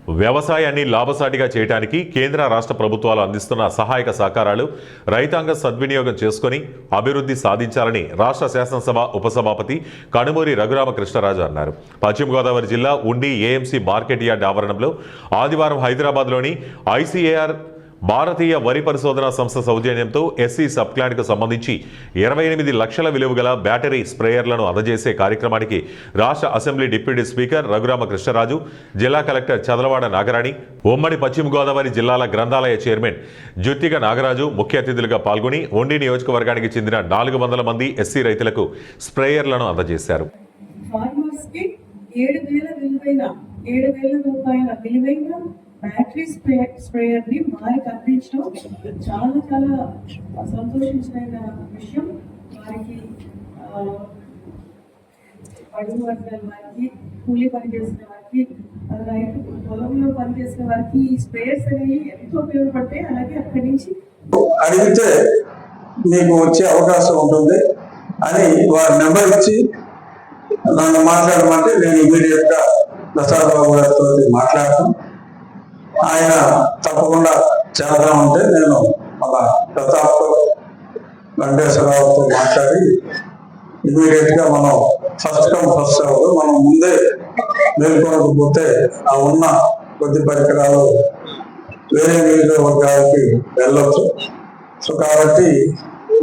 వ్యవసాయాన్ని లాభసాటిగా చేయడానికి కేంద్ర రాష్ట్ర ప్రభుత్వాలు అందిస్తున్న సహాయక సహకారాలు రైతాంగం సద్వినియోగం చేసుకుని అభివృద్ధి సాధించాలని రాష్ట్ర శాసనసభ ఉపసభాపతి కనుమూరి రఘురామకృష్ణరాజు అన్నారు. పశ్చిమ గోదావరి జిల్లా ఉండి ఏఎంసీ మార్కెట్ యార్డ్ ఆవరణంలో ఆదివారం హైదరాబాద్లోని ఐసీఏఆర్ భారతీయ వరి పరిశోధనా సంస్థ సౌజన్యంతో ఎస్సీ సబ్ క్లాన్కు సంబంధించి 28 లక్షల విలువ గల బ్యాటరీ స్ప్రేయర్లను అందజేసే కార్యక్రమానికి రాష్ట్ర అసెంబ్లీ డిప్యూటీ స్పీకర్ రఘురామకృష్ణరాజు, జిల్లా కలెక్టర్ చదలవాడ నాగరాణి, ఉమ్మడి పశ్చిమ గోదావరి జిల్లాల గ్రంథాలయ చైర్మన్ జుత్తిగ నాగరాజు ముఖ్య అతిథులుగా పాల్గొని ఉండి నియోజకవర్గానికి చెందిన 400 మంది ఎస్సీ రైతులకు స్ప్రేయర్లను అందజేశారు. 7,000 రూపాయల విలువైన బ్యాటరీ స్ప్రేయర్ ని వారికి అందించడం చాలా చాలా సంతోషించిన విషయం. వారికి అడుగు వర్గాల వారికి, కూలీ పనిచేసిన వారికి, రైతు పొలంలో పనిచేసిన వారికి ఈ స్ప్రేయర్స్ అనేవి ఎంతో ఉపయోగపడతాయి. అలాగే అక్కడి నుంచి అడిగితే మీకు వచ్చే అవకాశం ఉంటుంది అని వారి నెంబర్ ఇచ్చి నన్ను మాట్లాడమంటే నేను ఇమీడియట్ గా ప్రసాద్ బాబు గారితో మాట్లాడతాం. ఆయన తప్పకుండా చేద్దామంటే నేను మన ప్రతాప్ వెంకటేశ్వరరావుతో మాట్లాడి ఇమీడియట్ గా మనం ఫస్ట్ కమ్ ఫస్ట్ సర్వ్, మనం ముందే మేల్కొనకపోతే ఆ ఉన్న కొద్ది పరికరాలు వేరే నియోజకవర్గాలకి వెళ్ళొచ్చు. సో కాబట్టి